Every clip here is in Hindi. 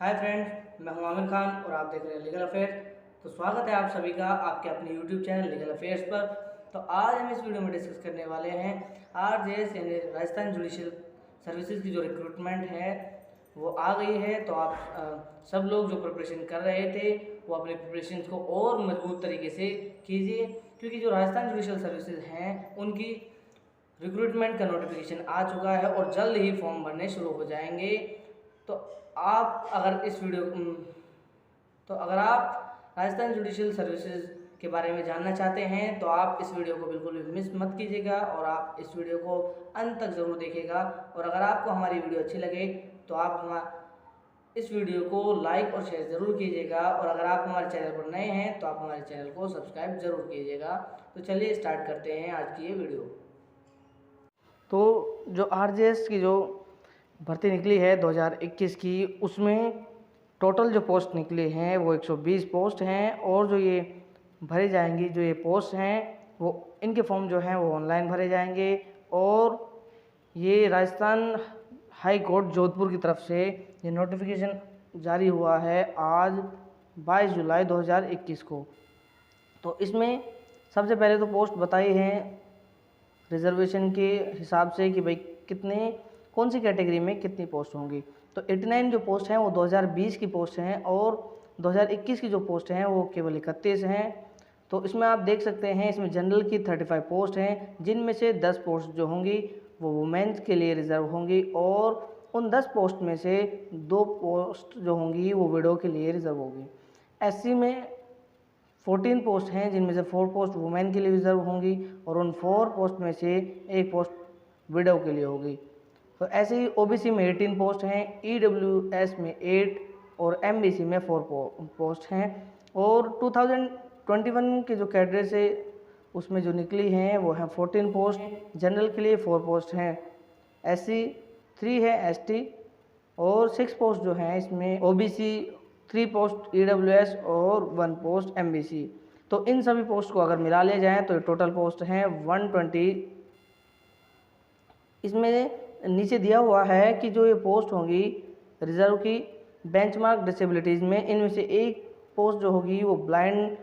हाय फ्रेंड्स, मैं हूं आमिर खान और आप देख रहे हैं लीगल अफेयर्स। तो स्वागत है आप सभी का आपके अपने यूट्यूब चैनल लीगल अफेयर्स पर। तो आज हम इस वीडियो में डिस्कस करने वाले हैं आरजेएस यानी राजस्थान जुडिशियल सर्विसेज की जो रिक्रूटमेंट है वो आ गई है। तो आप सब लोग जो प्रिपरेशन कर रहे थे वो अपने प्रिपरेशन को और मजबूत तरीके से कीजिए, क्योंकि जो राजस्थान जुडिशियल सर्विसेज हैं उनकी रिक्रूटमेंट का नोटिफिकेशन आ चुका है और जल्द ही फॉर्म भरने शुरू हो जाएंगे। तो आप अगर इस वीडियो तो अगर आप राजस्थान जुडिशियल सर्विसेज के बारे में जानना चाहते हैं तो आप इस वीडियो को बिल्कुल भी मिस मत कीजिएगा और आप इस वीडियो को अंत तक ज़रूर देखिएगा। और अगर आपको हमारी वीडियो अच्छी लगे तो आप इस वीडियो को लाइक और शेयर ज़रूर कीजिएगा, और अगर आप हमारे चैनल पर नए हैं तो आप हमारे चैनल को सब्सक्राइब ज़रूर कीजिएगा। तो चलिए स्टार्ट करते हैं आज की ये वीडियो। तो जो आरजेएस की जो भर्ती निकली है 2021 की, उसमें टोटल जो पोस्ट निकले हैं वो 120 पोस्ट हैं, और जो ये भरे जाएंगी जो ये पोस्ट हैं वो इनके फॉर्म जो हैं वो ऑनलाइन भरे जाएंगे। और ये राजस्थान हाई कोर्ट जोधपुर की तरफ से ये नोटिफिकेशन जारी हुआ है आज 22 जुलाई 2021 को। तो इसमें सबसे पहले तो पोस्ट बताई हैं रिजर्वेशन के हिसाब से कि भाई कितने कौन सी कैटेगरी में कितनी पोस्ट होंगी। तो 89 जो पोस्ट हैं वो 2020 की पोस्ट हैं, और 2021 की जो पोस्ट हैं वो केवल 31 हैं। तो इसमें आप देख सकते हैं इसमें जनरल की 35 पोस्ट हैं, जिनमें से 10 पोस्ट जो होंगी वो वुमेन्स के लिए रिजर्व होंगी, और उन 10 पोस्ट में से 2 पोस्ट जो होंगी वो विडो के लिए रिजर्व होगी। एससी में 14 पोस्ट हैं, जिनमें से 4 पोस्ट वुमेन के लिए रिजर्व होंगी, और उन 4 पोस्ट में से 1 पोस्ट विडो के लिए होगी। तो ऐसे ही ओबीसी में 18 पोस्ट हैं, ईडब्ल्यूएस में 8 और एमबीसी में 4 पोस्ट हैं। और 2021 के जो कैडरे है उसमें जो निकली हैं वो हैं 14 पोस्ट, जनरल के लिए 4 पोस्ट हैं, एससी 3 है, एसटी और 6 पोस्ट जो हैं इसमें ओबीसी, 3 पोस्ट ईडब्ल्यूएस और 1 पोस्ट एमबीसी। तो इन सभी पोस्ट को अगर मिला लिया जाए तो टोटल पोस्ट हैं 120। इसमें नीचे दिया हुआ है कि जो ये पोस्ट होंगी रिजर्व की बेंचमार्क डिसेबिलिटीज़ में, इनमें से एक पोस्ट जो होगी वो ब्लाइंड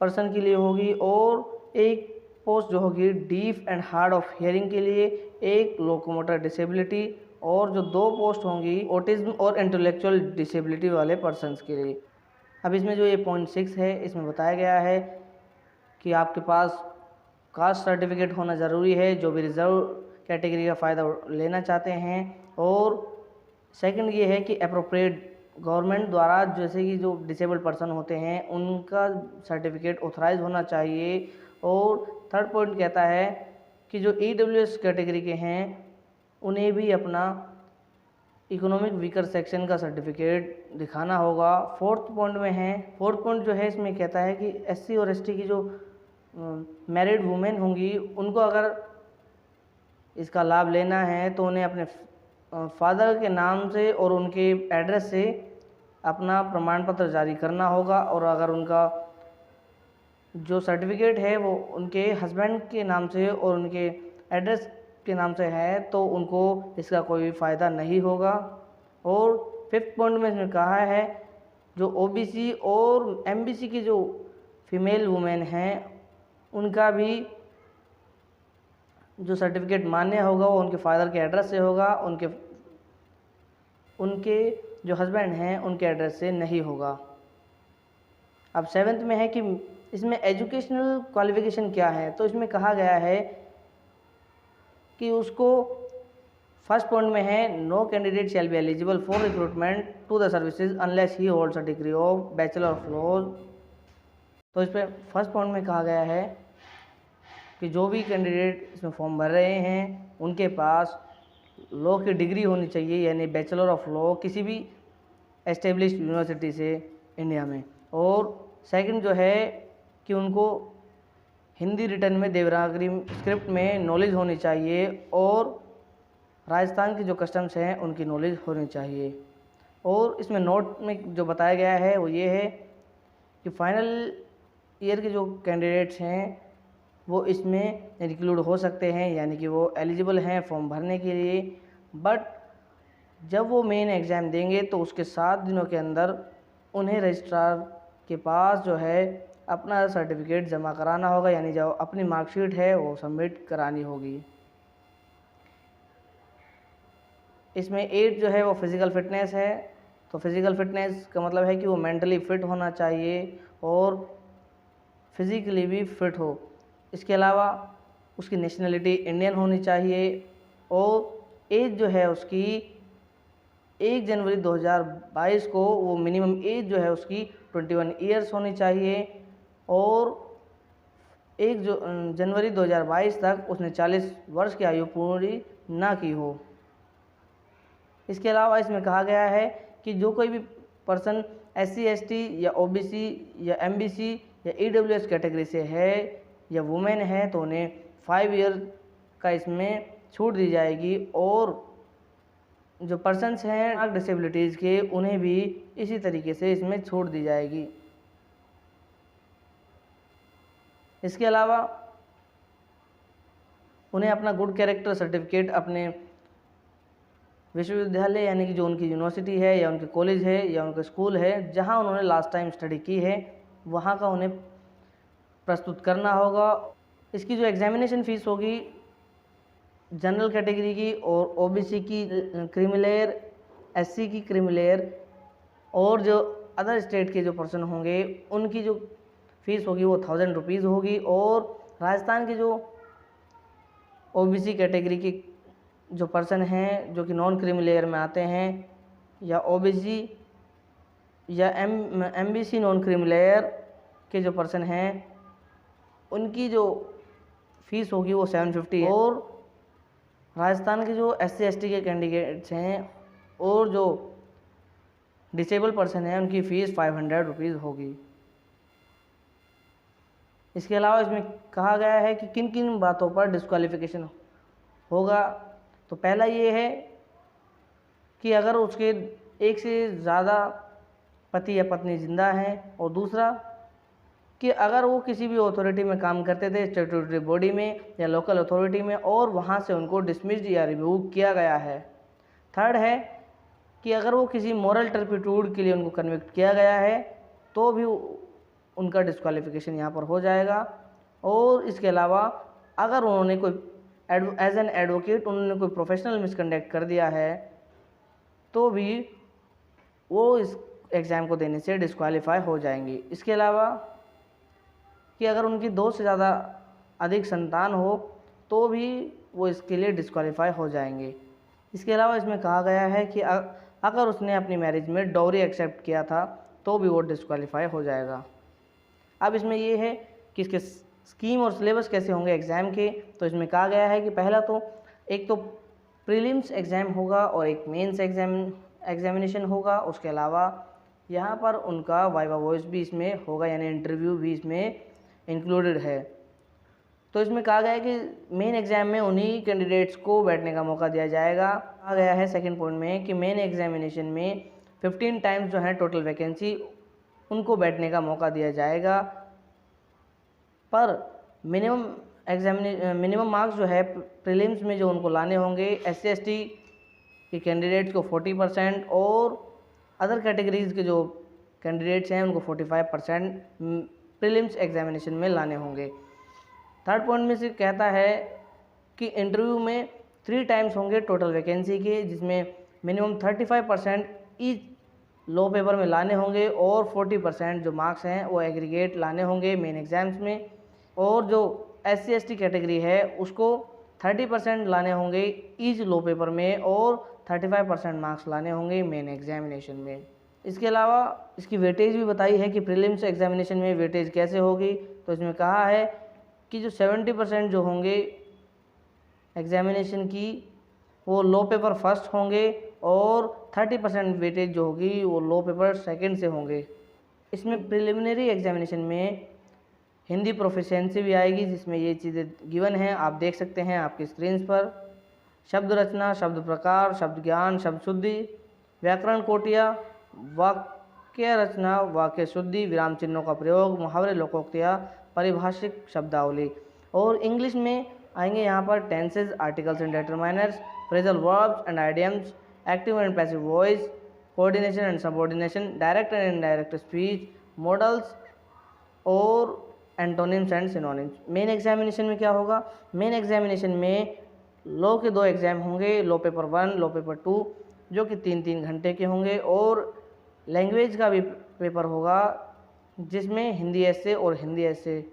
पर्सन के लिए होगी, और एक पोस्ट जो होगी deaf and hard of hearing के लिए, एक लोकोमोटर डिसेबिलिटी, और जो 2 पोस्ट होंगी ऑटिज्म और इंटेलेक्चुअल डिसेबिलिटी वाले पर्सनस के लिए। अब इसमें जो ये पॉइंट 6 है इसमें बताया गया है कि आपके पास कास्ट सर्टिफिकेट होना ज़रूरी है जो भी रिजर्व कैटेगरी का फ़ायदा लेना चाहते हैं। और सेकंड ये है कि अप्रोप्रिएट गवर्नमेंट द्वारा जैसे कि जो डिसेबल्ड पर्सन होते हैं उनका सर्टिफिकेट ऑथराइज होना चाहिए। और थर्ड पॉइंट कहता है कि जो ईडब्ल्यूएस कैटेगरी के हैं उन्हें भी अपना इकोनॉमिक वीकर सेक्शन का सर्टिफिकेट दिखाना होगा। फोर्थ पॉइंट जो है इसमें कहता है कि एससी और एसटी की जो मैरिड वुमेन होंगी उनको अगर इसका लाभ लेना है तो उन्हें अपने फादर के नाम से और उनके एड्रेस से अपना प्रमाण पत्र जारी करना होगा, और अगर उनका जो सर्टिफिकेट है वो उनके हस्बैंड के नाम से और उनके एड्रेस के नाम से है तो उनको इसका कोई फ़ायदा नहीं होगा। और फिफ्थ पॉइंट में इसमें कहा है जो ओबीसी और एमबीसी की जो फीमेल वुमेन हैं उनका भी जो सर्टिफिकेट मान्य होगा वो उनके फादर के एड्रेस से होगा, उनके जो हस्बैंड हैं उनके एड्रेस से नहीं होगा। अब 7th में है कि इसमें एजुकेशनल क्वालिफिकेशन क्या है। तो इसमें कहा गया है कि उसको फर्स्ट पॉइंट में है no candidate shall be eligible for recruitment to the services unless he holds a degree of bachelor of law. तो इस पर फर्स्ट पॉइंट में कहा गया है कि जो भी कैंडिडेट इसमें फॉर्म भर रहे हैं उनके पास लॉ की डिग्री होनी चाहिए, यानी बैचलर ऑफ लॉ किसी भी एस्टेब्लिश्ड यूनिवर्सिटी से इंडिया में। और सेकंड जो है कि उनको हिंदी रिटर्न में देवनागरी स्क्रिप्ट में नॉलेज होनी चाहिए, और राजस्थान की जो कस्टम्स हैं उनकी नॉलेज होनी चाहिए। और इसमें नोट में जो बताया गया है वो ये है कि फाइनल ईयर के जो कैंडिडेट्स हैं वो इसमें इंक्लूड हो सकते हैं, यानी कि वो एलिजिबल हैं फॉर्म भरने के लिए। बट जब वो मेन एग्ज़ाम देंगे तो उसके 7 दिनों के अंदर उन्हें रजिस्ट्रार के पास जो है अपना सर्टिफिकेट जमा कराना होगा, यानी जो अपनी मार्कशीट है वो सबमिट करानी होगी। इसमें 8 जो है वो फिज़िकल फ़िटनेस है। तो फिज़िकल फ़िटनेस का मतलब है कि वो मेंटली फ़िट होना चाहिए और फिज़िकली भी फ़िट हो। इसके अलावा उसकी नेशनलिटी इंडियन होनी चाहिए और एज जो है उसकी 1 जनवरी 2022 को वो मिनिमम एज जो है उसकी 21 ईयर्स होनी चाहिए और 1 जनवरी 2022 तक उसने 40 वर्ष की आयु पूरी ना की हो। इसके अलावा इसमें कहा गया है कि जो कोई भी पर्सन SC ST या OBC या MBC या EWS कैटेगरी से है या वुमेन है तो उन्हें 5 ईयर का इसमें छूट दी जाएगी और जो पर्सन्स हैं डिसेबिलिटीज़ के उन्हें भी इसी तरीके से इसमें छूट दी जाएगी। इसके अलावा उन्हें अपना गुड कैरेक्टर सर्टिफिकेट अपने विश्वविद्यालय यानी कि जो उनकी यूनिवर्सिटी है या उनके कॉलेज है या उनका स्कूल है जहां उन्होंने लास्ट टाइम स्टडी की है वहां का उन्हें प्रस्तुत करना होगा। इसकी जो एग्ज़ामिनेशन फ़ीस होगी जनरल कैटेगरी की और OBC की क्रीमी, SC की क्रीमी और जो अदर स्टेट के जो पर्सन होंगे उनकी जो फ़ीस होगी वो 1000 रुपीज़ होगी और राजस्थान के जो OBC कैटेगरी के जो पर्सन हैं जो कि नॉन क्रीमी लेयर में आते हैं या OBC या MBC नॉन क्रीमी लेयर के जो पर्सन हैं उनकी जो फ़ीस होगी वो 750 है और राजस्थान के जो SC ST के कैंडिडेट्स हैं और जो डिसेबल पर्सन हैं उनकी फ़ीस 500 रुपीज़ होगी। इसके अलावा इसमें कहा गया है कि किन किन बातों पर डिस्क्वालिफिकेशन होगा। तो पहला ये है कि अगर उसके एक से ज़्यादा पति या पत्नी ज़िंदा हैं और दूसरा कि अगर वो किसी भी अथॉरिटी में काम करते थे स्टैट्यूटरी बॉडी में या लोकल अथॉरिटी में और वहाँ से उनको डिसमिस्ड या रिमूव किया गया है। थर्ड है कि अगर वो किसी मॉरल टर्पिट्यूड के लिए उनको कन्विक्ट किया गया है तो भी उनका डिस्क्वालिफिकेशन यहाँ पर हो जाएगा। और इसके अलावा अगर उन्होंने कोई एज एन एडवोकेट उन्होंने कोई प्रोफेशनल मिसकंडक्ट कर दिया है तो भी वो इस एग्ज़ाम को देने से डिस्क्वालीफाई हो जाएंगे। इसके अलावा कि अगर उनकी 2 से ज़्यादा अधिक संतान हो तो भी वो इसके लिए डिस्क्वालीफाई हो जाएंगे। इसके अलावा इसमें कहा गया है कि अगर उसने अपनी मैरिज में डॉरी एक्सेप्ट किया था तो भी वो डिस्क्वालीफाई हो जाएगा। अब इसमें ये है कि इसके स्कीम और सिलेबस कैसे होंगे एग्ज़ाम के। तो इसमें कहा गया है कि पहला तो एक तो प्रीलिम्स एग्ज़ाम होगा और एक मेंस एग्जामिनेशन होगा। उसके अलावा यहाँ पर उनका वाइवा वॉइस भी इसमें होगा यानी इंटरव्यू भी इसमें इंक्लूडेड है। तो इसमें कहा गया है कि मेन एग्ज़ाम में उन्हीं कैंडिडेट्स को बैठने का मौका दिया जाएगा। कहा गया है सेकंड पॉइंट में कि मेन एग्जामिनेशन में 15 टाइम्स जो है टोटल वैकेंसी उनको बैठने का मौका दिया जाएगा, पर मिनिमम मार्क्स जो है प्रीलिम्स में जो उनको लाने होंगे SC ST के कैंडिडेट्स को 40% और अदर कैटेगरीज़ के जो कैंडिडेट्स हैं उनको 45% प्रीलिम्स एग्जामिनेशन में लाने होंगे। थर्ड पॉइंट में से कहता है कि इंटरव्यू में 3 टाइम्स होंगे टोटल वैकेंसी के, जिसमें मिनिमम 35% ईच लो पेपर में लाने होंगे और 40% जो मार्क्स हैं वो एग्रीगेट लाने होंगे मेन एग्ज़ाम्स में। और जो SC ST कैटेगरी है उसको 30% लाने होंगे ईच लो पेपर में और 35% मार्क्स लाने होंगे मेन एग्जामिनेशन में। इसके अलावा इसकी वेटेज भी बताई है कि प्रीलिम्स एग्जामिनेशन में वेटेज कैसे होगी। तो इसमें कहा है कि जो 70% जो होंगे एग्जामिनेशन की वो लो पेपर फर्स्ट होंगे और 30% वेटेज जो होगी वो लो पेपर सेकंड से होंगे। इसमें प्रिलिमिनरी एग्जामिनेशन में हिंदी प्रोफिशिएंसी भी आएगी, जिसमें ये चीज़ें गिवन हैं, आप देख सकते हैं आपकी स्क्रीन पर। शब्द रचना, शब्द प्रकार, शब्द ज्ञान, शब्द शुद्धि, व्याकरण कोटिया, वाक्य रचना, वाक्य शुद्धि, विराम चिन्हों का प्रयोग, मुहावरे, लोकोक्तियाँ, परिभाषिक शब्दावली। और इंग्लिश में आएंगे यहाँ पर tenses, articles and determiners, phrasal verbs and idioms, active and passive voice, coordination and subordination, direct and indirect speech, modals और antonyms and synonyms. Main examination में क्या होगा? मेन एग्जामिनेशन में लॉ के 2 एग्ज़ाम होंगे, लॉ पेपर 1, लॉ पेपर 2, जो कि 3-3 घंटे के होंगे, और लैंग्वेज का भी पेपर होगा जिसमें हिंदी एसे और हिंदी एसे,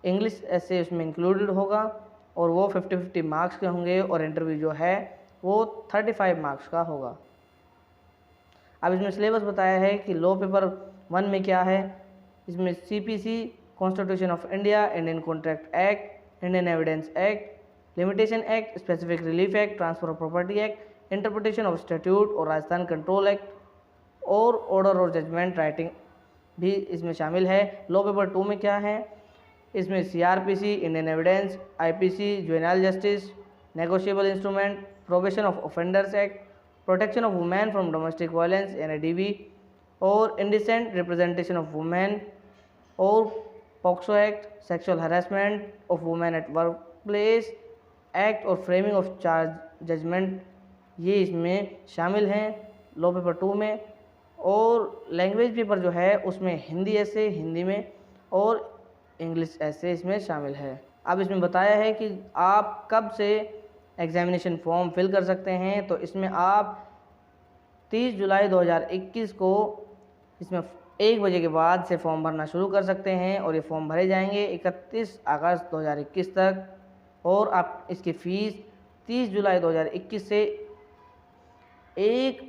इंग्लिश एसे उसमें इंक्लूडेड होगा, और वो 50-50 मार्क्स के होंगे, और इंटरव्यू जो है वो 35 मार्क्स का होगा। अब इसमें सिलेबस बताया है कि लॉ पेपर 1 में क्या है। इसमें CPC, constitution of India, Indian contract act, Indian evidence act, limitation act, specific relief act, transfer of property act, interpretation of statute और राजस्थान कंट्रोल एक्ट, और ऑर्डर और जजमेंट राइटिंग भी इसमें शामिल है। लॉ पेपर 2 में क्या है? इसमें CRPC, Indian evidence, IPC, juvenile justice, negotiable instrument, probation of offenders act, protection of women from domestic violence NADV, और इंडिसेंट रिप्रेजेंटेशन ऑफ वुमेन, और POCSO act, sexual harassment of women at work place act, और फ्रेमिंग ऑफ चार्ज जजमेंट, ये इसमें शामिल हैं लॉ पेपर 2 में। और लैंग्वेज पेपर जो है उसमें हिंदी ऐसे हिंदी में और इंग्लिश ऐसे इसमें शामिल है। अब इसमें बताया है कि आप कब से एग्जामिनेशन फॉर्म फिल कर सकते हैं। तो इसमें आप 30 जुलाई 2021 को इसमें 1 बजे के बाद से फॉर्म भरना शुरू कर सकते हैं, और ये फॉर्म भरे जाएंगे 31 अगस्त 2021 तक, और आप इसकी फ़ीस 30 जुलाई 2021 से 1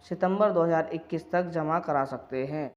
सितंबर 2021 तक जमा करा सकते हैं।